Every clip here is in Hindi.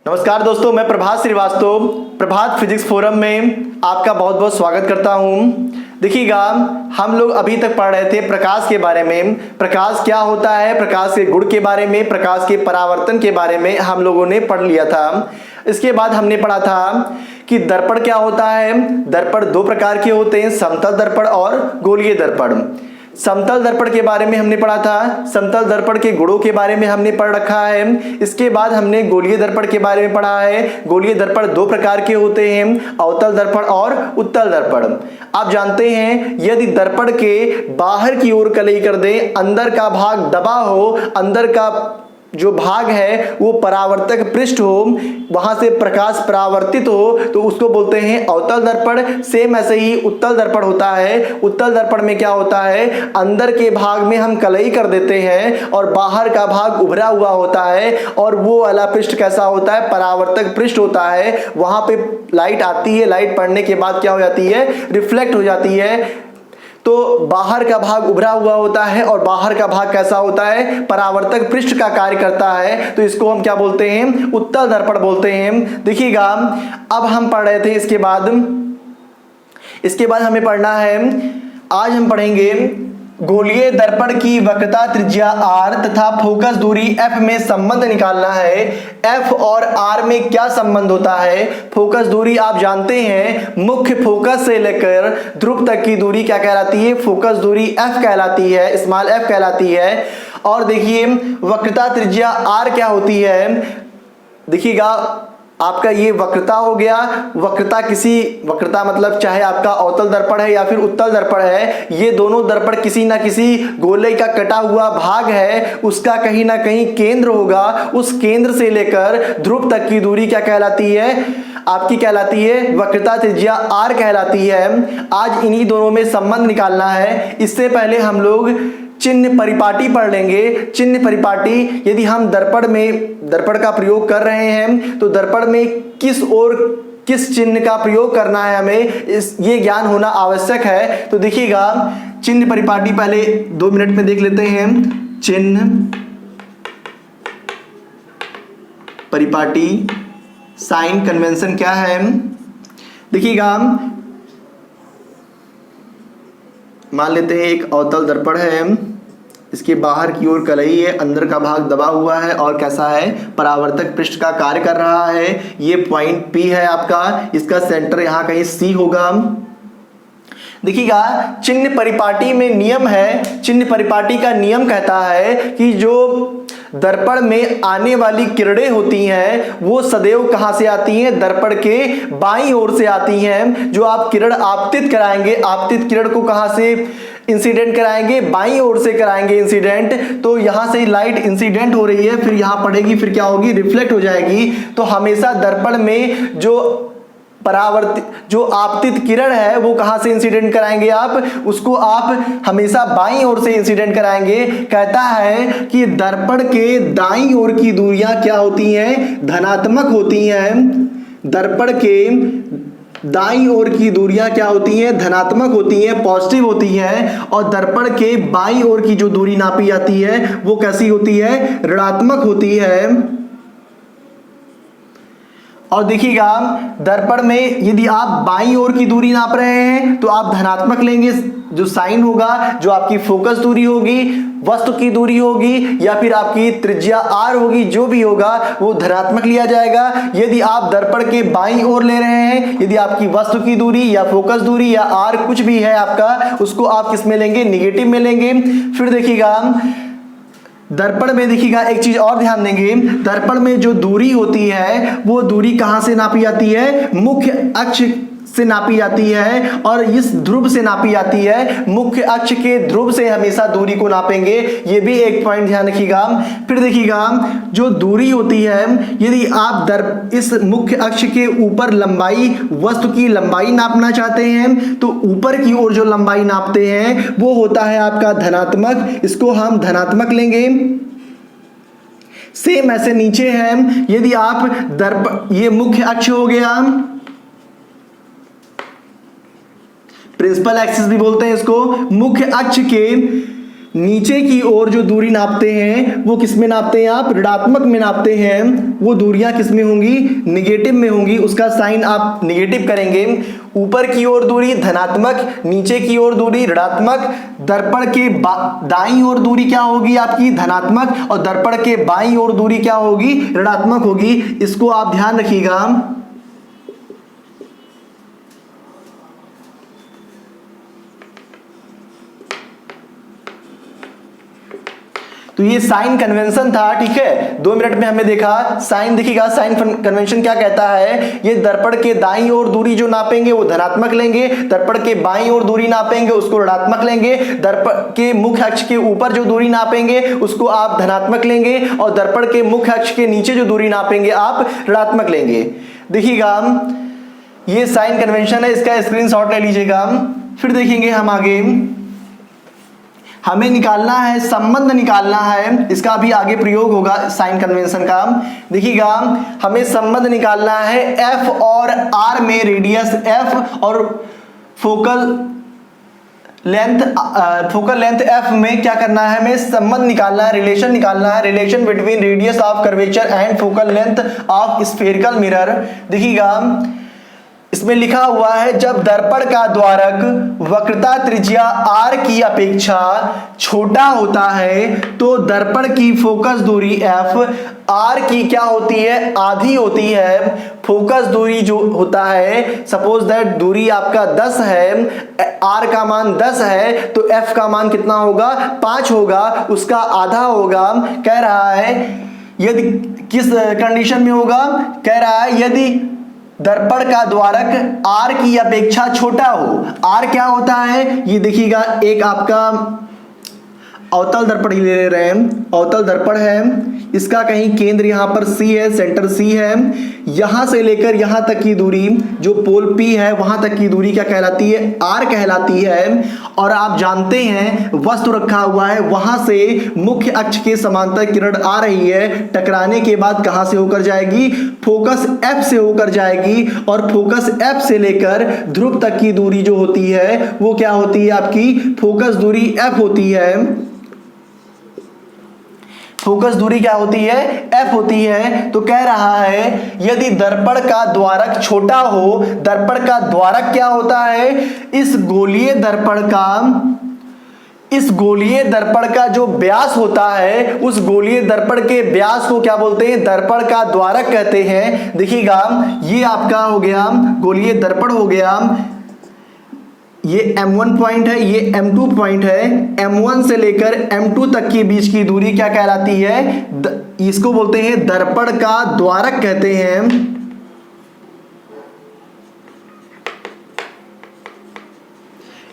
नमस्कार दोस्तों, मैं प्रभात श्रीवास्तव प्रभात फिजिक्स फोरम में आपका बहुत बहुत स्वागत करता हूं। देखिएगा, हम लोग अभी तक पढ़ रहे थे प्रकाश के बारे में। प्रकाश क्या होता है, प्रकाश के गुण के बारे में, प्रकाश के परावर्तन के बारे में हम लोगों ने पढ़ लिया था। इसके बाद हमने पढ़ा था कि दर्पण क्या होता है। दर्पण दो प्रकार के होते हैं, समतल दर्पण और गोलीय दर्पण। समतल दर्पण के बारे में हमने पढ़ा था, समतल दर्पण के गुणों के बारे में हमने पढ़ रखा है। इसके बाद हमने गोलीय दर्पण के बारे में पढ़ा है। गोलीय दर्पण दो प्रकार के होते हैं, अवतल दर्पण और उत्तल दर्पण। आप जानते हैं, यदि दर्पण के बाहर की ओर कलई कर दें, अंदर का भाग दबा हो, अंदर का जो भाग है वो परावर्तक पृष्ठ हो, वहां से प्रकाश परावर्तित हो, तो उसको बोलते हैं अवतल दर्पण। सेम ऐसे ही उत्तल दर्पण होता है। उत्तल दर्पण में क्या होता है, अंदर के भाग में हम कलई कर देते हैं और बाहर का भाग उभरा हुआ होता है, और वो वाला पृष्ठ कैसा होता है, परावर्तक पृष्ठ होता है। वहां पे लाइट आती है, लाइट पड़ने के बाद क्या हो जाती है, रिफ्लेक्ट हो जाती है। तो बाहर का भाग उभरा हुआ होता है और बाहर का भाग कैसा होता है, परावर्तक पृष्ठ का कार्य करता है। तो इसको हम क्या बोलते हैं, उत्तल दर्पण बोलते हैं। देखिएगा, अब हम पढ़ रहे थे, इसके बाद हमें पढ़ना है, आज हम पढ़ेंगे गोलीय दर्पण की वक्रता त्रिज्या r तथा फोकस दूरी f में संबंध निकालना है। f और r में क्या संबंध होता है। फोकस दूरी आप जानते हैं, मुख्य फोकस से लेकर ध्रुव तक की दूरी क्या कहलाती है, फोकस दूरी f कहलाती है, स्मॉल f कहलाती है। और देखिए, वक्रता त्रिज्या r क्या होती है। देखिएगा, आपका ये वक्रता हो गया। वक्रता मतलब चाहे आपका अवतल दर्पण है या फिर उत्तल दर्पण है, ये दोनों दर्पण किसी ना किसी गोले का कटा हुआ भाग है, उसका कहीं ना कहीं केंद्र होगा। उस केंद्र से लेकर ध्रुव तक की दूरी क्या कहलाती है, आपकी कहलाती है वक्रता त्रिज्या r कहलाती है। आज इन्हीं दोनों में संबंध निकालना है। इससे पहले हम लोग चिन्ह परिपाटी पढ़ लेंगे। चिन्ह परिपाटी, यदि हम दर्पण का प्रयोग कर रहे हैं तो दर्पण में किस चिन्ह का प्रयोग करना है, हमें ये ज्ञान होना आवश्यक है। तो देखिएगा, चिन्ह परिपाटी पहले 2 मिनट में देख लेते हैं। चिन्ह परिपाटी, साइन कन्वेंशन क्या है। देखिएगा, मान लेते हैं एक अवतल दर्पण है, इसके बाहर की ओर कलई है, अंदर का भाग दबा हुआ है और कैसा है, परावर्तक पृष्ठ का कार्य कर रहा है। ये पॉइंट P है आपका, इसका सेंटर यहाँ कहीं C होगा। देखिएगा, चिन्ह परिपाटी में नियम है। चिन्ह परिपाटी का नियम कहता है कि जो दर्पण में आने वाली किरणें होती हैं वो सदैव कहां से आती हैं, दर्पण के बाईं ओर से आती हैं। जो आप किरण आपतित कराएंगे, आपतित किरण को कहां से इंसिडेंट कराएंगे, बाईं ओर से कराएंगे इंसिडेंट। तो यहां से लाइट इंसिडेंट हो रही है, फिर यहां पड़ेगी, फिर क्या होगी, रिफ्लेक्ट हो जाएगी। तो हमेशा दर्पण में जो आपतित किरण है वो कहां से इंसिडेंट कराएंगे, आप उसको आप हमेशा बाईं ओर से इंसिडेंट कराएंगे। कहता है कि दर्पण के दाईं ओर की दूरियां क्या होती हैं, धनात्मक होती हैं। दर्पण के दाईं ओर की दूरियां क्या होती हैं, धनात्मक होती हैं, पॉजिटिव होती हैं। और दर्पण के बाईं ओर की जो दूरी नापी जाती है वो कैसी होती है, ऋणात्मक होती है। और देखिएगा, दर्पण में यदि आप बाईं ओर की दूरी नाप रहे हैं तो आप धनात्मक लेंगे, जो साइन होगा, जो आपकी फोकस दूरी होगी, वस्तु की दूरी होगी, या फिर आपकी त्रिज्या r होगी, जो भी होगा वो धनात्मक लिया जाएगा। यदि आप दर्पण के बाईं ओर ले रहे हैं, यदि आपकी वस्तु की दूरी या फोकस दूरी या r कुछ भी है आपका, उसको आप किस में लेंगे, निगेटिव में लेंगे। फिर देखिएगा, दर्पण में देखिएगा एक चीज और ध्यान देंगे, दर्पण में जो दूरी होती है वो दूरी कहां से नापी जाती है, मुख्य अक्ष से नापी जाती है और इस ध्रुव से नापी जाती है। मुख्य अक्ष के ध्रुव से हमेशा दूरी को नापेंगे, ये भी एक पॉइंट ध्यान रखिएगा। फिर देखिएगा, जो दूरी होती है, यदि आप इस मुख्य अक्ष के ऊपर लंबाई, वस्तु की लंबाई नापना चाहते हैं तो ऊपर की ओर जो लंबाई नापते हैं वो होता है आपका धनात्मक, इसको हम धनात्मक लेंगे। सेम ऐसे नीचे है, यदि आप ये मुख्य अक्ष हो गया, प्रिंसिपल एक्सिस भी बोलते हैं इसको। मुख्य अक्ष के नीचे की ओर जो दूरी नापते हैं वो किस में नापते हैं आप, ऋणात्मक में नापते हैं, वो दूरियां किस में होंगी, निगेटिव में होंगी, उसका साइन आप निगेटिव करेंगे। ऊपर की ओर दूरी धनात्मक, नीचे की ओर दूरी ऋणात्मक, दर्पण के दाईं ओर दूरी क्या होगी आपकी, धनात्मक, और दर्पण के बाईं ओर दूरी क्या होगी, ऋणात्मक होगी। इसको आप ध्यान रखिएगा। तो ये साइन कन्वेंशन था, ठीक है। 2 मिनट में हमने देखा साइन, देखिएगा साइन कन्वेंशन क्या कहता है, ये दर्पण के दाईं ओर दूरी जो नापेंगे वो धनात्मक लेंगे, दर्पण के बाईं ओर दूरी नापेंगे उसको ऋणात्मक लेंगे, दर्पण के मुख्य अक्ष के ऊपर जो दूरी नापेंगे उसको आप धनात्मक लेंगे, और दर्पण के मुख्य अक्ष के नीचे जो दूरी नापेंगे आप ऋणात्मक लेंगे। देखिएगा ये साइन कन्वेंशन है, इसका स्क्रीनशॉट ले लीजिएगा। फिर देखेंगे हम आगे, हमें निकालना है, संबंध निकालना है, इसका भी आगे प्रयोग होगा साइन कन्वेंशन का। देखिएगा हमें संबंध निकालना है एफ और आर में, रेडियस एफ और फोकल लेंथ एफ में क्या करना है, हमें संबंध निकालना है, रिलेशन निकालना है, relation between radius of curvature and focal length of spherical mirror. देखिएगा इसमें लिखा हुआ है जब दर्पण का द्वारक वक्रता त्रिज्या r की अपेक्षा छोटा होता है तो दर्पण की फोकस दूरी f r की क्या होती है, आधी होती है। फोकस दूरी जो होता है, सपोज दैट दूरी आपका 10 है, r का मान 10 है, तो f का मान कितना होगा, 5 होगा, उसका आधा होगा। कह रहा है यदि किस कंडीशन में होगा, कह रहा है यदि दर्पण का द्वारक R की अपेक्षा छोटा हो। R क्या होता है, ये देखिएगा एक आपका अवतल दर्पण ही ले रहे हैं, अवतल दर्पण है, इसका कहीं केंद्र यहाँ पर C है, सेंटर C है, यहां से लेकर यहां तक की दूरी जो पोल P है वहां तक की दूरी क्या कहलाती है, R कहलाती है। और आप जानते हैं वस्तु रखा हुआ है, वहां से मुख्य अक्ष के समांतर किरण आ रही है, टकराने के बाद कहां से होकर जाएगी, फोकस F से होकर जाएगी, और फोकस F से लेकर ध्रुव तक की दूरी जो होती है वो क्या होती है आपकी, फोकस दूरी F होती है। फोकस दूरी क्या होती है, F होती है। तो कह रहा है यदि दर्पण का द्वारक छोटा हो, दर्पण का द्वारक क्या होता है, इस गोलीय दर्पण का जो व्यास होता है, उस गोलीय दर्पण के व्यास को क्या बोलते हैं, दर्पण का द्वारक कहते हैं। देखिएगा ये आपका हो गया गोलीय दर्पण हो गया, ये M1 पॉइंट है, ये M2 पॉइंट है, M1 से लेकर M2 तक के बीच की दूरी क्या कहलाती है, इसको बोलते हैं दर्पण का द्वारक कहते हैं।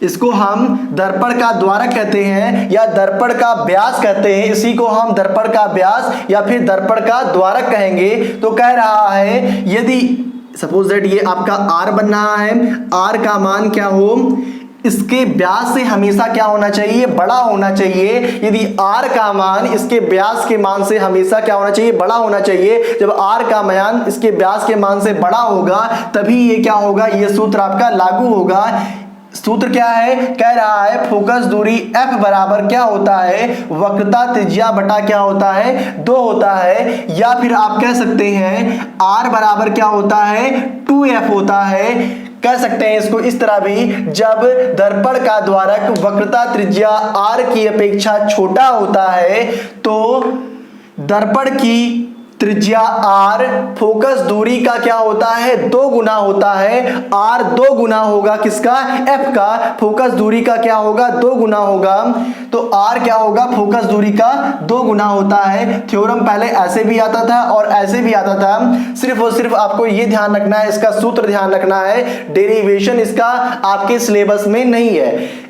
इसको हम दर्पण का द्वारक कहते हैं या दर्पण का व्यास कहते हैं, इसी को हम दर्पण का व्यास या फिर दर्पण का द्वारक कहेंगे। तो कह रहा है यदि सपोज दैट ये आपका R बन रहा है, R का मान क्या हो, इसके व्यास से हमेशा क्या होना चाहिए, बड़ा होना चाहिए। यदि R का मान इसके व्यास के मान से हमेशा क्या होना चाहिए, बड़ा होना चाहिए। जब R का मान इसके व्यास के मान से बड़ा होगा तभी ये क्या होगा, ये सूत्र आपका लागू होगा। सूत्र क्या है, कह रहा है फोकस दूरी F बराबर क्या होता है, वक्रता त्रिज्या बटा क्या होता है, 2 होता है। या फिर आप कह सकते हैं R बराबर क्या होता है, 2F होता है। कह सकते हैं इसको इस तरह भी, जब दर्पण का द्वारक वक्रता त्रिज्या R की अपेक्षा छोटा होता है तो दर्पण की त्रिज्या R फोकस दूरी का क्या होता है, 2 गुना होता है। R 2 गुना होगा किसका, F का, फोकस दूरी का क्या होगा, 2 गुना होगा। तो R क्या होगा, फोकस दूरी का 2 गुना होता है। थ्योरम पहले ऐसे भी आता था और ऐसे भी आता था, सिर्फ और सिर्फ आपको ये ध्यान रखना है, इसका सूत्र ध्यान रखना है। डेरिवेशन इसका आपके सिलेबस में नहीं है,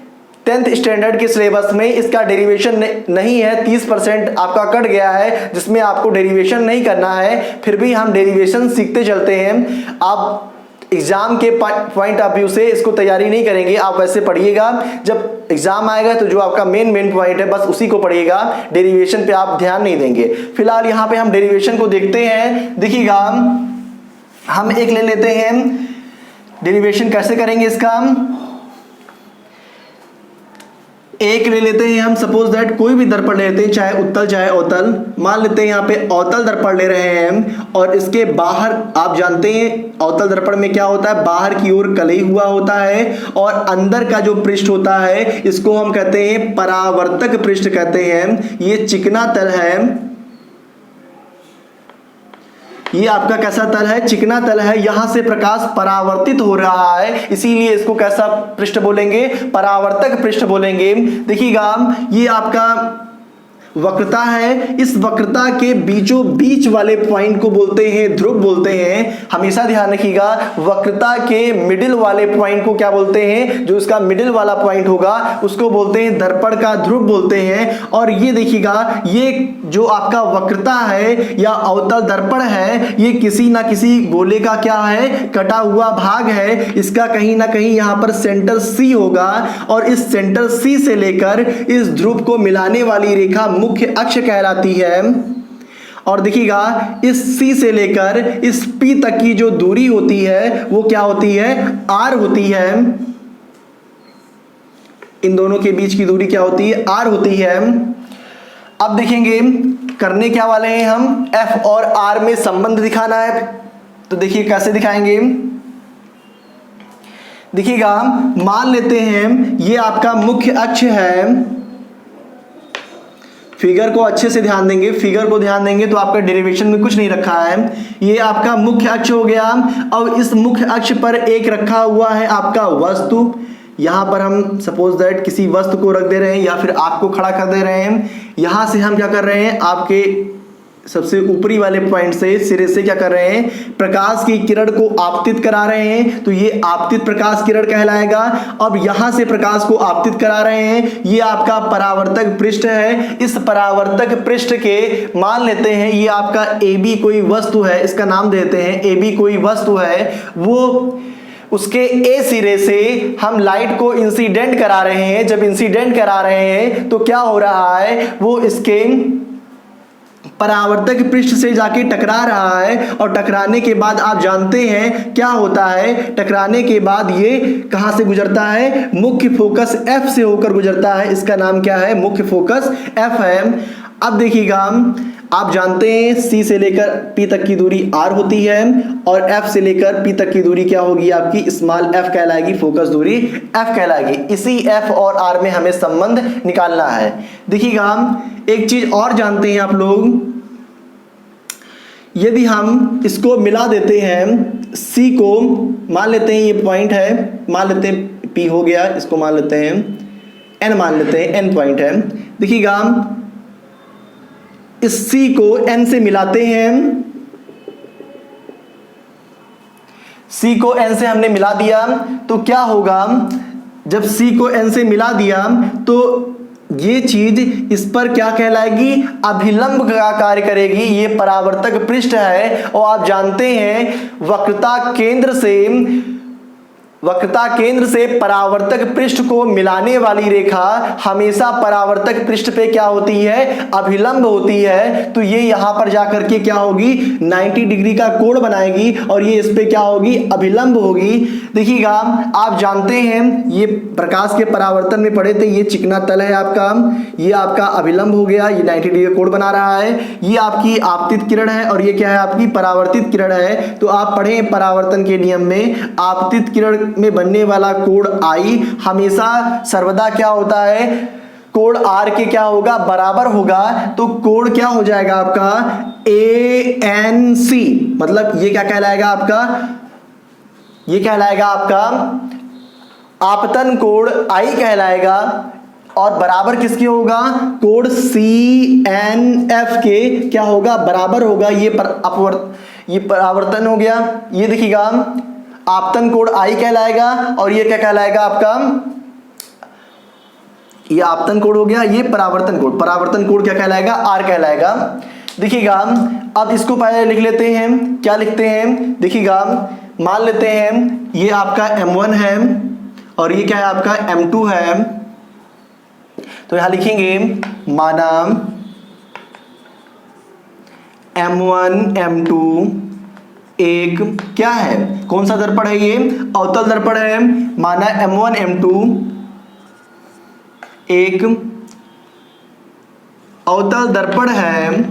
10th स्टैंडर्ड के सिलेबस में इसका डेरिवेशन नहीं है। 30% आपका कट गया है जिसमें आपको डेरिवेशन नहीं करना है, फिर भी हम डेरिवेशन सीखते चलते हैं। आप एग्जाम के पॉइंट ऑफ व्यू से इसको तैयारी नहीं करेंगे, आप वैसे पढ़िएगा, जब एग्जाम आएगा तो जो आपका मेन पॉइंट है बस उसी को पढ़िएगा, डेरिवेशन पे आप ध्यान नहीं देंगे। फिलहाल यहाँ पे हम डेरिवेशन को देखते हैं। देखिएगा हम एक ले लेते हैं, डेरिवेशन कैसे करेंगे इसका, एक ले लेते हैं हम, सपोज दैट कोई भी दर्पण ले लेते हैं, चाहे उत्तल चाहे अवतल। मान लेते हैं यहाँ पे अवतल दर्पण ले रहे हैं और इसके बाहर आप जानते हैं अवतल दर्पण में क्या होता है, बाहर की ओर कलई हुआ होता है और अंदर का जो पृष्ठ होता है इसको हम कहते हैं परावर्तक पृष्ठ कहते हैं। ये चिकना तल है, ये आपका कैसा तल है, चिकना तल है। यहां से प्रकाश परावर्तित हो रहा है, इसीलिए इसको कैसा पृष्ठ बोलेंगे, परावर्तक पृष्ठ बोलेंगे। देखिएगा ये आपका वक्रता है, इस वक्रता के बीचों बीच वाले पॉइंट को बोलते हैं ध्रुव बोलते हैं। हमेशा ध्यान रखिएगा वक्रता के मिडिल वाले पॉइंट को क्या बोलते हैं, जो इसका मिडिल वाला पॉइंट होगा उसको बोलते हैं दर्पण का ध्रुव बोलते हैं। और ये देखिएगा ये जो आपका वक्रता है या अवतल दर्पण है ये किसी ना किसी गोले का क्या है, कटा हुआ भाग है। इसका कहीं ना कहीं यहां पर सेंटर सी होगा और इस सेंटर सी से लेकर इस ध्रुव को मिलाने वाली रेखा मुख्य अक्ष कहलाती है। और देखिएगा इस C से लेकर इस P तक की जो दूरी होती है वो क्या होती है, R होती है। इन दोनों के बीच की दूरी क्या होती है, R होती है। अब देखेंगे करने क्या वाले हैं हम, F और R में संबंध दिखाना है। तो देखिए कैसे दिखाएंगे, देखिएगा मान लेते हैं ये आपका मुख्य अक्ष है। फिगर को अच्छे से ध्यान देंगे, फिगर को ध्यान देंगे तो आपका डेरिवेशन में कुछ नहीं रखा है। ये आपका मुख्य अक्ष हो गया। अब इस मुख्य अक्ष पर एक रखा हुआ है आपका वस्तु। यहां पर हम सपोज दैट किसी वस्तु को रख दे रहे हैं या फिर आपको खड़ा कर दे रहे हैं। यहां से हम क्या कर रहे हैं, आपके सबसे ऊपरी वाले पॉइंट से सिरे से क्या कर रहे हैं, प्रकाश की किरण को आपतित करा रहे हैं। तो ये आपतित प्रकाश किरण कहलाएगा। अब यहां से प्रकाश को आपतित करा रहे हैं, ये आपका परावर्तक पृष्ठ है। इस परावर्तक पृष्ठ के मान लेते हैं ये आपका AB कोई वस्तु है, इसका नाम देते हैं AB कोई वस्तु है। वो उसके A सिरे से हम लाइट को इंसिडेंट करा रहे हैं। जब इंसिडेंट करा रहे हैं तो क्या हो रहा है, वो इसके परावर्तक पृष्ठ से जाके टकरा रहा है और टकराने के बाद आप जानते हैं क्या होता है, टकराने के बाद ये कहां से गुजरता है, मुख्य फोकस F से होकर गुजरता है। इसका नाम क्या है, मुख्य फोकस F है। अब देखिएगा आप जानते हैं C से लेकर P तक की दूरी R होती है और F से लेकर P तक की दूरी क्या होगी आपकी, स्मॉल f कहलाएगी, फोकस दूरी F कहलाएगी। इसी F और R में हमें संबंध निकालना है। देखिएगा एक चीज और जानते हैं आप लोग, यदि हम इसको मिला देते हैं C को, मान लेते हैं ये पॉइंट है, मान लेते हैं P हो गया, इसको मान लेते हैं N, मान लेते हैं N पॉइंट है। देखिएगा इस C को N से मिलाते हैं, C को N से हमने मिला दिया तो क्या होगा, जब C को N से मिला दिया तो ये चीज इस पर क्या कहलाएगी, अभिलंब का कार्य करेगी। ये परावर्तक पृष्ठ है और आप जानते हैं वक्रता केंद्र से परावर्तक पृष्ठ को मिलाने वाली रेखा हमेशा परावर्तक पृष्ठ पे क्या होती है, अभिलंब होती है। तो ये यहां पर जाकर के क्या होगी, 90 डिग्री का कोण बनाएगी और ये इस पे क्या होगी, अभिलंब होगी। देखिएगा आप जानते हैं ये प्रकाश के परावर्तन में पढ़े थे, ये चिकना तल है आपका, ये आपका अभिलंब हो गया, ये 90 डिग्री का कोण बना रहा है। ये आपकी आपतित किरण है और ये क्या है, आपकी परावर्तित किरण है। तो आप पढ़े परावर्तन के नियम में आपतित किरण में बनने वाला कोण I हमेशा सर्वदा क्या होता है, कोण R के क्या होगा, बराबर होगा। तो कोण क्या हो जाएगा आपका, ANC, मतलब ये क्या कहलाएगा आपका, ये कहलाएगा आपका आपतन कोण I कहलाएगा और बराबर किसके होगा, कोण CNF के क्या होगा, बराबर होगा। ये परावर्तन हो गया। ये देखिएगा आपतन कोण I कहलाएगा और ये क्या कहलाएगा आपका, ये आपतन कोण हो गया, ये परावर्तन कोण क्या कहलाएगा, R कहलाएगा। देखिएगा अब इसको पहले लिख लेते हैं, क्या लिखते हैं, देखिएगा मान लेते हैं ये आपका M1 है और ये क्या है आपका M2 है। तो यहां लिखेंगे माना M1 M2 एक क्या है, कौन सा दर्पण है, ये अवतल दर्पण है। माना M1 M2 एक अवतल दर्पण है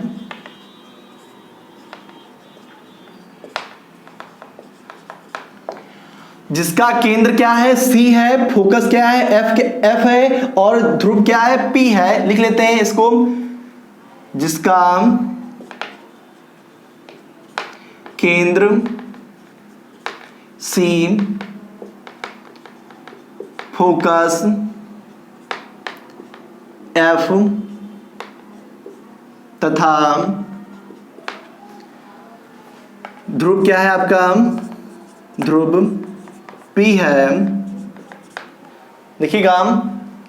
जिसका केंद्र क्या है, C है, फोकस क्या है, F है, और ध्रुव क्या है, P है। लिख लेते हैं इसको, जिसका केंद्र C, फोकस F तथा ध्रुव क्या है आपका, ध्रुव P है। देखिएगा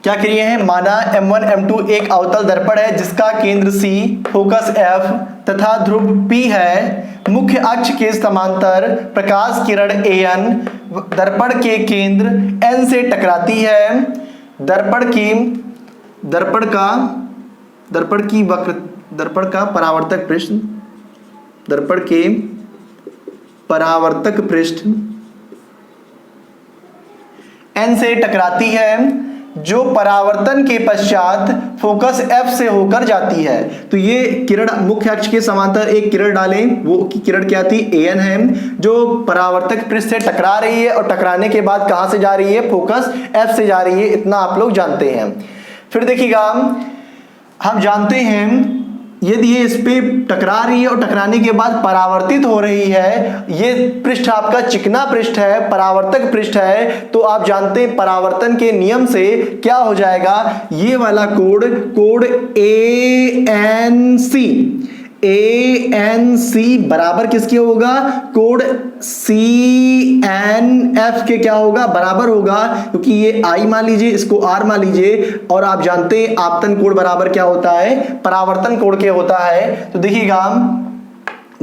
क्या करिए हैं, माना M1 M2 एक अवतल दर्पण है जिसका केंद्र C, फोकस F तथा ध्रुव P है। मुख्य अक्ष के समांतर प्रकाश किरण AN दर्पण के केंद्र N से टकराती है। दर्पण का परावर्तक पृष्ठ N से टकराती है, जो परावर्तन के पश्चात फोकस F से होकर जाती है। तो ये किरण मुख्य अक्ष के समांतर एक किरण डालें, वो किरण क्या थी, AN है, जो परावर्तक पृष्ठ से टकरा रही है और टकराने के बाद कहां से जा रही है, फोकस F से जा रही है। इतना आप लोग जानते हैं। फिर देखिएगा हम जानते हैं यदि ये इस पे टकरा रही है और टकराने के बाद परावर्तित हो रही है, ये पृष्ठ आपका चिकना पृष्ठ है, परावर्तक पृष्ठ है, तो आप जानते हैं परावर्तन के नियम से क्या हो जाएगा, ये वाला कोड ANC बराबर किसके होगा, कोड CNF के क्या होगा, बराबर होगा, क्योंकि ये I मान लीजिए, इसको R मान लीजिए, और आप जानते हैं आपतन कोण बराबर क्या होता है, परावर्तन कोण के होता है। तो देखिएगा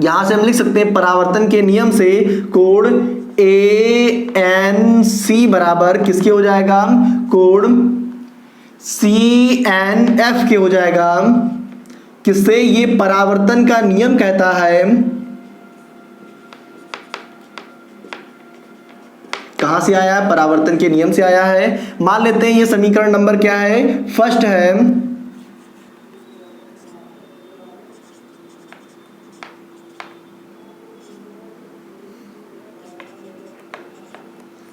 यहां से हम लिख सकते हैं परावर्तन के नियम से कोड ANC बराबर किसके हो जाएगा, कोड CNF के हो जाएगा। किससे, ये परावर्तन का नियम कहता है, कहां से आया है, परावर्तन के नियम से आया है। मान लेते हैं ये समीकरण नंबर क्या है, फर्स्ट है।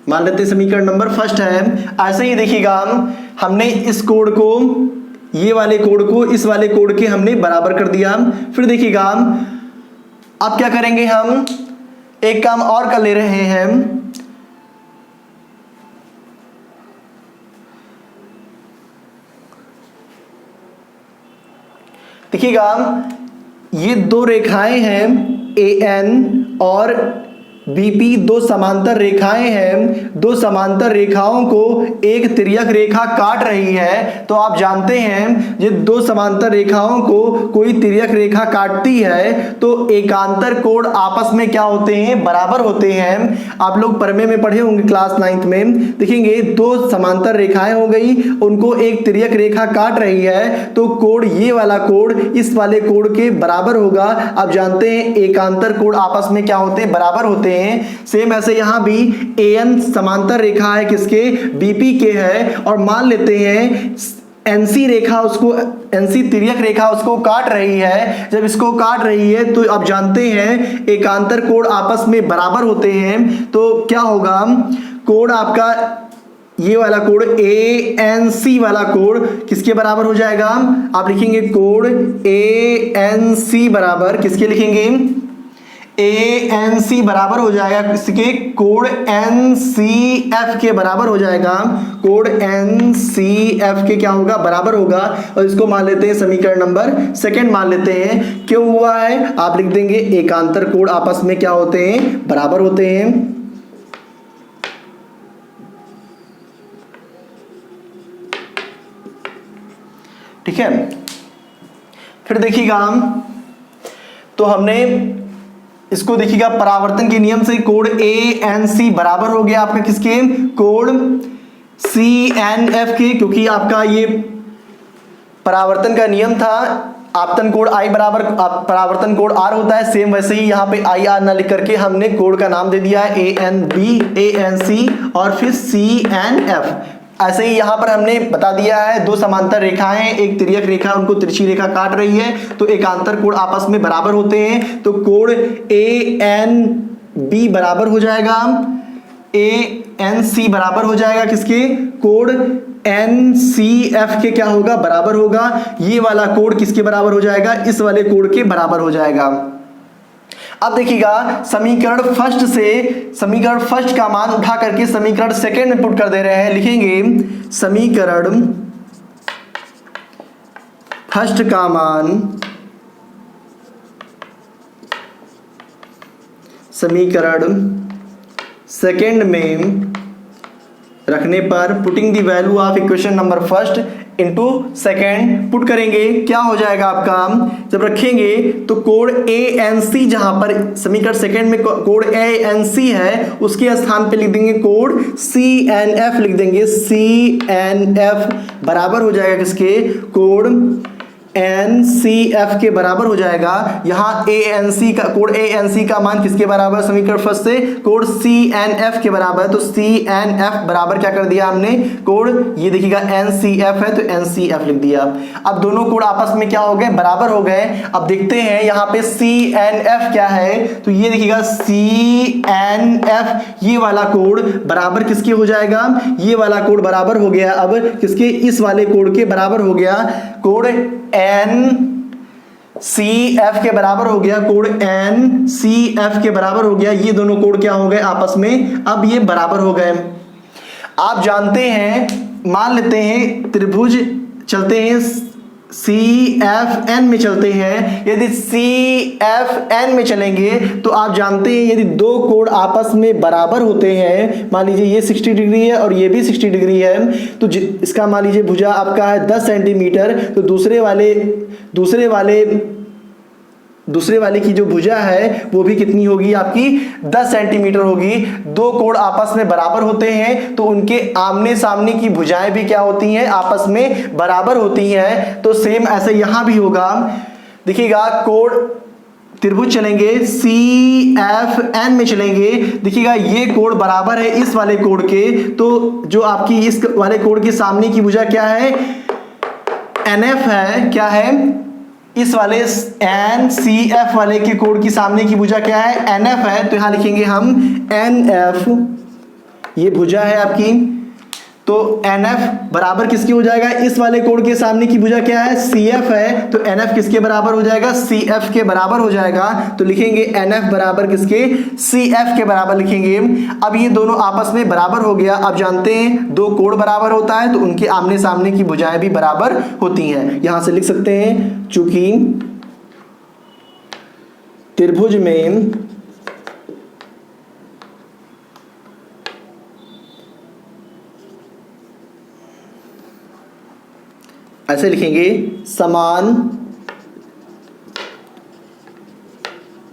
मान लेते हैं समीकरण नंबर फर्स्ट है। ऐसे ही देखिएगा हमने इस कोड को, ये वाले कोड को इस वाले कोड के हमने बराबर कर दिया। फिर देखिएगा अब क्या करेंगे, हम एक काम और कर ले रहे हैं। देखिएगा ये दो रेखाएं हैं AN और BP, दो समांतर रेखाएं हैं। दो समांतर रेखाओं को एक तिर्यक रेखा काट रही है। तो आप जानते हैं ये दो समांतर रेखाओं को कोई तिर्यक रेखा काटती है तो एकांतर कोण आपस में क्या होते हैं, बराबर होते हैं। आप लोग प्रमेय में पढ़े होंगे क्लास 9th में, देखेंगे दो समांतर रेखाएं हो गई, उनको एक तिर्यक रेखा काट रही है तो कोण, ये वाला कोण इस वाले कोण के बराबर होगा। आप जानते हैं एकांतर कोण आपस में क्या होते हैं, बराबर होते हैं। सेम ऐसे यहां भी AN समांतर रेखा है किसके, BP के है, और मान लेते हैं NC रेखा उसको, NC तिर्यक रेखा उसको काट रही है। जब इसको काट रही है तो आप जानते हैं एकांतर कोण आपस में बराबर होते हैं। तो क्या होगा, कोण आपका ये वाला कोण ANC वाला कोण किसके बराबर हो जाएगा, आप लिखेंगे कोण ANC बराबर किसके लिखेंगे, ANC बराबर हो जाएगा किसके, कोण NCF के बराबर हो जाएगा। कोण NCF के क्या होगा, बराबर होगा। और इसको मान लेते हैं समीकरण नंबर सेकंड मान लेते हैं। क्यों हुआ है, आप लिख देंगे एकांतर कोण आपस में क्या होते हैं, बराबर होते हैं। ठीक है, फिर देखिएगा तो हमने इसको देखिएगा परावर्तन के नियम से कोण ANC बराबर हो गया आपका किसके, कोण CNF के, क्योंकि आपका ये परावर्तन का नियम था। आपतन कोण I बराबर परावर्तन कोण R होता है। सेम वैसे ही यहाँ पे IR ना लिख करके हमने कोण का नाम दे दिया है ANB ANC और फिर CNF। ऐसे ही यहाँ पर हमने बता दिया है, दो समांतर रेखाएं, एक तिर्यक रेखा उनको तिरछी रेखा काट रही है, तो एकांतर कोण आपस में बराबर होते हैं, तो कोण ANB बराबर हो जाएगा, ANC बराबर हो जाएगा किसके, कोण NCF के क्या होगा, बराबर होगा। ये वाला कोण किसके बराबर हो जाएगा, इस वाले कोण के बराबर हो जाएगा। अब देखिएगा समीकरण फर्स्ट का मान उठा करके समीकरण सेकंड में पुट कर दे रहे हैं। लिखेंगे समीकरण फर्स्ट का मान समीकरण सेकंड में रखने पर putting the value of equation number first into second put करेंगे, क्या हो जाएगा आपका, जब रखेंगे तो कोण ANC, जहां पर समीकरण सेकंड में कोण ANC है उसके स्थान पे लिख देंगे कोण CNF, लिख देंगे CNF बराबर हो जाएगा किसके, कोण NCF के बराबर हो जाएगा। यहाँ कोण ANC का मान किसके बराबर, समीकरण फर्स्ट से कोण CNF के बराबर, तो CNF बराबर क्या कर दिया हमने, कोण ये देखिएगा NCF है तो NCF लिख दिया। अब दोनों कोण आपस में क्या हो गए, बराबर हो गए। अब देखते हैं यहाँ पे CNF क्या है, तो ये देखिएगा CNF, ये वाला कोण बराबर किसके हो जाएगा, ये वाला कोण बराबर हो गया अब किसके, इस वाले कोण के बराबर हो गया, कोण NCF के बराबर हो गया, कोण NCF के बराबर हो गया। ये दोनों कोण क्या हो गए आपस में, अब ये बराबर हो गए। आप जानते हैं, मान लेते हैं त्रिभुज चलते हैं CFN में चलते हैं, यदि CFN में चलेंगे तो आप जानते हैं यदि दो कोण आपस में बराबर होते हैं, मान लीजिए ये 60 डिग्री है और ये भी 60 डिग्री है, तो इसका मान लीजिए भुजा आपका है 10 सेंटीमीटर, तो दूसरे वाले की जो भुजा है वो भी कितनी होगी आपकी, 10 सेंटीमीटर होगी। दो कोण आपस में बराबर होते हैं तो उनके आमने सामने की भुजाएं भी क्या होती हैं, आपस में बराबर होती हैं। तो सेम ऐसे यहां भी होगा। देखिएगा कोण त्रिभुज चलेंगे CFN में चलेंगे, देखिएगा ये कोण बराबर है इस वाले कोण के, तो जो आपकी इस वाले कोण के सामने की भुजा क्या है, NF है, क्या है, इस वाले NCF वाले के कोण की सामने की भुजा क्या है, NF है, तो यहां लिखेंगे हम NF, ये भुजा है आपकी, तो NF बराबर किसकी हो जाएगा, इस वाले कोण के सामने की भुजा क्या है, CF है, तो NF किसके बराबर हो जाएगा, CF के बराबर हो जाएगा। तो लिखेंगे NF बराबर किसके, CF के बराबर लिखेंगे। अब ये दोनों आपस में बराबर हो गया। अब जानते हैं दो कोण बराबर होता है तो उनके आमने सामने की भुजाएं भी बराबर होती हैं। यहां से लिख सकते हैं, चूंकि त्रिभुज में ऐसे लिखेंगे, समान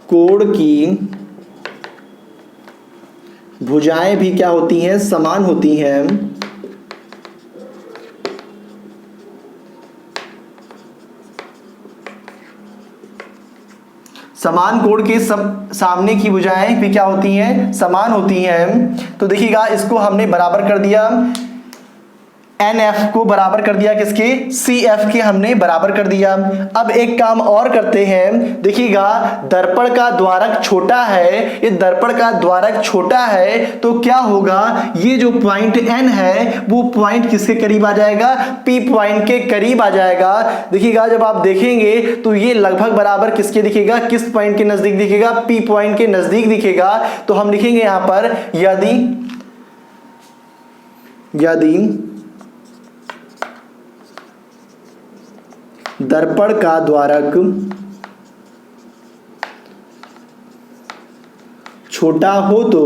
कोण की भुजाएं भी क्या होती हैं, समान होती हैं। समान कोण के सामने की भुजाएं भी क्या होती हैं, समान होती हैं। तो देखिएगा इसको हमने बराबर कर दिया, NF को बराबर कर दिया किसके, CF के हमने बराबर कर दिया। अब एक काम और करते हैं, देखिएगा दर्पण का द्वारक छोटा है, ये दर्पण का द्वारक छोटा है तो क्या होगा, ये जो पॉइंट N है वो पॉइंट किसके करीब आ जाएगा, P पॉइंट के करीब आ जाएगा। देखिएगा जब आप देखेंगे तो ये लगभग बराबर किसके दिखेगा, किस पॉइंट के नजदीक दिखेगा, P पॉइंट के नजदीक दिखेगा। तो हम लिखेंगे यहां पर यदि दर्पण का द्वारक छोटा हो तो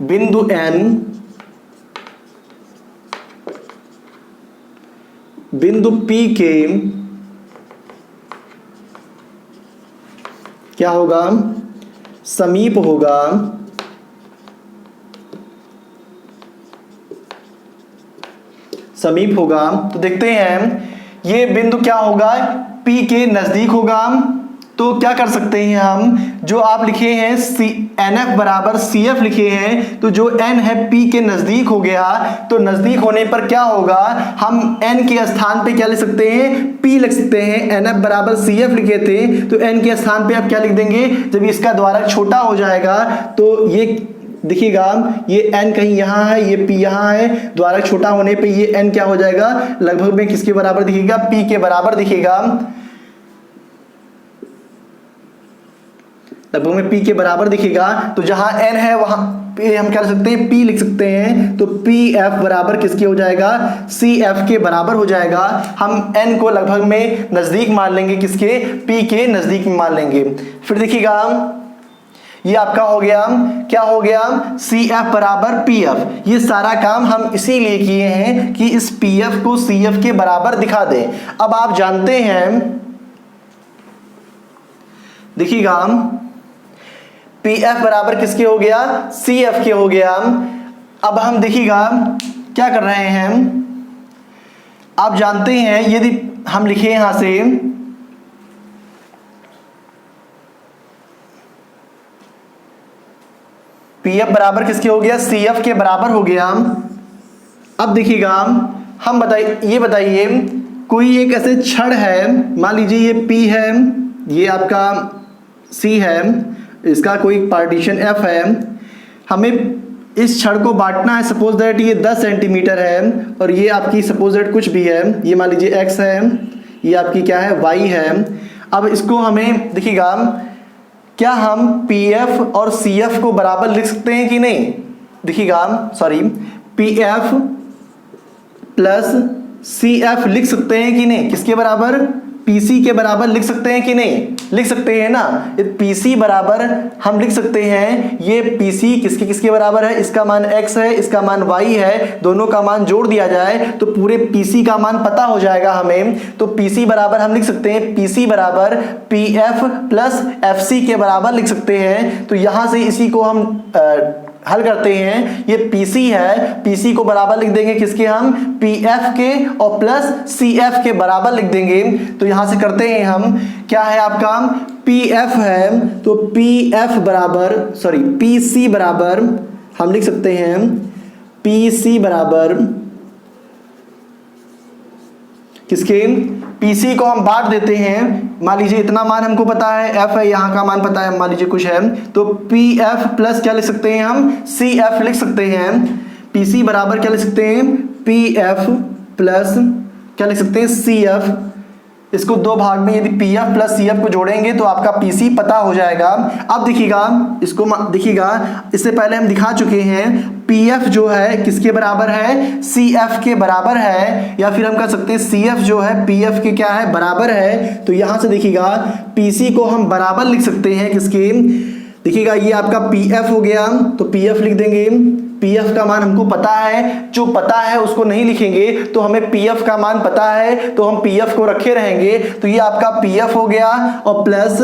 बिंदु N बिंदु P के क्या होगा, समीप होगा। समीप होगा तो देखते हैं ये बिंदु क्या होगा, P के नजदीक होगा, तो क्या कर सकते हैं हम, जो आप लिखे हैं NF बराबर CF लिखे हैं, तो जो N है P के नजदीक हो गया, तो नजदीक होने पर क्या होगा, हम N के स्थान पे क्या लिख सकते हैं, P लिख सकते हैं। NF बराबर CF लिखे थे, तो N के स्थान पे आप क्या लिख देंगे, जब इसका द्वारा छोटा हो जाएगा तो ये देखिएगा, ये n कहीं यहाँ है, ये p यहाँ है, द्वारा छोटा होने पे ये n क्या हो जाएगा, लगभग में किसके बराबर दिखेगा, p के बराबर दिखेगा, लगभग में p के बराबर दिखेगा। तो जहां n है वहां पे हम क्या लिख सकते हैं, p लिख सकते हैं, तो pf बराबर किसके हो जाएगा, cf के बराबर हो जाएगा। हम n को लगभग में नजदीक मान लेंगे, किसके, p के नजदीक में मान लेंगे। फिर देखिएगा ये आपका हो गया, क्या हो गया, CF बराबर PF। ये सारा काम हम इसीलिए किए हैं कि इस PF को CF के बराबर दिखा दें। अब आप जानते हैं, देखिएगा PF बराबर किसके हो गया, CF के हो गया। अब हम देखिएगा क्या कर रहे हैं, आप जानते हैं यदि हम लिखे यहां से PF बराबर किसके हो गया, CF के बराबर हो गया। अब देखिएगा हम ये बताइए, कोई एक ऐसे छड़ है, मान लीजिए ये P है, ये आपका C है, इसका कोई पार्टीशन F है, हमें इस छड़ को बांटना है। सपोज दैट ये 10 सेंटीमीटर है और ये आपकी सपोज दैट कुछ भी है, ये मान लीजिए X है, ये आपकी क्या है, Y है। अब इसको हमें देखिएगा, क्या हम PF और CF को बराबर लिख सकते हैं कि नहीं, देखिएगा सॉरी, PF प्लस CF लिख सकते हैं कि नहीं, किसके बराबर, PC के बराबर लिख सकते हैं कि नहीं, लिख सकते हैं ना। PC बराबर हम लिख सकते हैं, ये PC किसके किसके बराबर है, इसका मान X है, इसका मान Y है, दोनों का मान जोड़ दिया जाए तो पूरे PC का मान पता हो जाएगा हमें। तो PC बराबर हम लिख सकते हैं, PC बराबर PF प्लस FC के बराबर लिख सकते हैं। तो यहां से इसी को हम हल करते हैं, ये PC है, PC को बराबर लिख देंगे किसके, हम PF के और प्लस CF के बराबर लिख देंगे। तो यहां से करते हैं हम, क्या है आपका PF है, तो PF बराबर PC बराबर हम लिख सकते हैं, PC बराबर किसके, PC को हम बांट देते हैं। मान लीजिए इतना मान हमको पता है, F है, यहाँ का मान पता है, मान लीजिए कुछ है, तो PF प्लस क्या लिख सकते हैं हम, CF लिख सकते हैं। PC बराबर क्या लिख सकते हैं, PF प्लस क्या लिख सकते हैं, CF। इसको दो भाग में यदि PF प्लस CF को जोड़ेंगे तो आपका PC पता हो जाएगा। अब देखिएगा, इसको देखिएगा, इससे पहले हम दिखा चुके हैं, PF जो है किसके बराबर है, CF के बराबर है, या फिर हम कह सकते हैं CF जो है PF के क्या है, बराबर है। तो यहां से देखिएगा PC को हम बराबर लिख सकते हैं किसके, देखिएगा ये आपका PF हो गया, तो PF लिख देंगे। PF का मान हमको पता है, जो पता है उसको नहीं लिखेंगे, तो हमें PF का मान पता है तो हम PF को रखे रहेंगे। तो ये आपका PF हो गया, और प्लस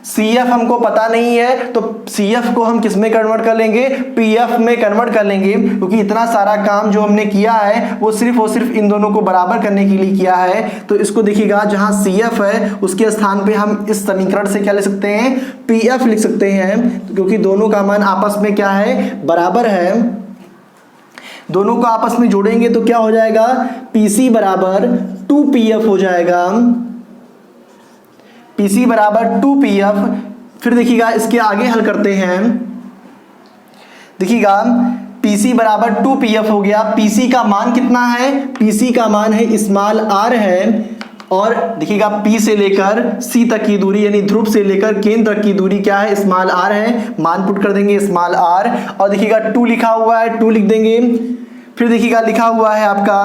CF हमको पता नहीं है तो CF को हम किस में कन्वर्ट कर लेंगे, PF में कन्वर्ट कर लेंगे, क्योंकि इतना सारा काम जो हमने किया है वो सिर्फ और सिर्फ इन दोनों को बराबर करने के लिए किया है। तो इसको देखिएगा, जहां CF है उसके स्थान पे हम इस समीकरण से क्या ले सकते हैं, PF लिख सकते हैं, क्योंकि दोनों का मान आपस में क्या है, बराबर है। दोनों को आपस में जोड़ेंगे तो क्या हो जाएगा, PC बराबर 2PF हो जाएगा, PC बराबर 2PF। फिर देखिएगा इसके आगे हल करते हैं, देखिएगा PC बराबर 2PF हो गया। PC का मान कितना है, PC का मान है स्मॉल r है, और देखिएगा P से लेकर C तक की दूरी, यानी ध्रुव से लेकर केंद्र तक की दूरी क्या है, स्मॉल r है, मान पुट कर देंगे स्मॉल r, और देखिएगा 2 लिखा हुआ है, 2 लिख देंगे। फिर देखिएगा लिखा हुआ है आपका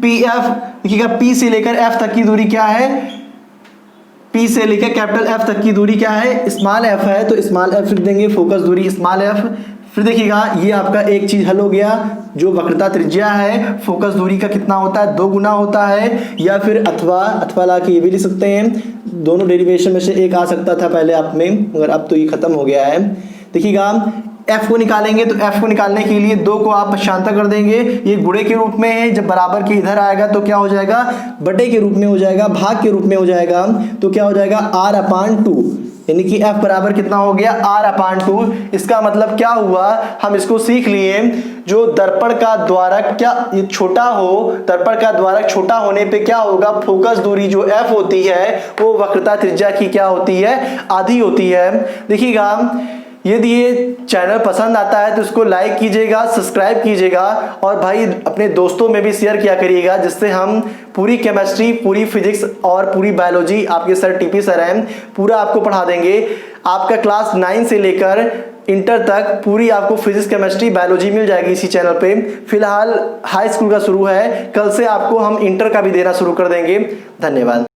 PF, देखिएगा P से लेकर F तक की दूरी क्या है, P से लेकर कैपिटल F तक की दूरी क्या है, स्मॉल f है, तो स्मॉल f लिख देंगे, फोकस दूरी स्मॉल f। फिर देखिएगा ये आपका एक चीज हल हो गया, जो वक्रता त्रिज्या है, फोकस दूरी का कितना होता है, 2 गुना होता है, या फिर अथवा ला के ये भी लिख सकते हैं। दोनों डेरिवेशन में से एक आ सकता था पहले आप में, मगर अब तो ये खत्म हो गया है। देखिएगा एफ को निकालेंगे तो एफ को निकालने के लिए 2 को आप पक्षांतर कर देंगे, ये गुणे के रूप में है, जब बराबर के इधर आएगा तो क्या हो जाएगा, बटे के रूप में हो जाएगा, भाग के रूप में हो जाएगा, तो क्या हो जाएगा r/2, यानी कि f बराबर कितना हो गया, r/2। इसका मतलब क्या हुआ, हम इसको सीख लिए, जो दर्पण का द्वारक क्या ये छोटा हो, दर्पण का द्वारक छोटा होने पे क्या होगा, फोकस दूरी जो f होती है वो वक्रता त्रिज्या की क्या होती है, आधी होती है। देखिएगा, यदि ये चैनल पसंद आता है तो इसको लाइक कीजिएगा, सब्सक्राइब कीजिएगा और भाई अपने दोस्तों में भी शेयर किया करिएगा, जिससे हम पूरी केमिस्ट्री, पूरी फिजिक्स और पूरी बायोलॉजी, आपके सर टीपी सर हैं, पूरा आपको पढ़ा देंगे। आपका क्लास 9 से लेकर इंटर तक पूरी आपको फिजिक्स, केमिस्ट्री, बायोलॉजी मिल जाएगी इसी चैनल पे। फिलहाल हाई स्कूल का शुरू है, कल से आपको हम इंटर का भी देना शुरू कर देंगे। धन्यवाद।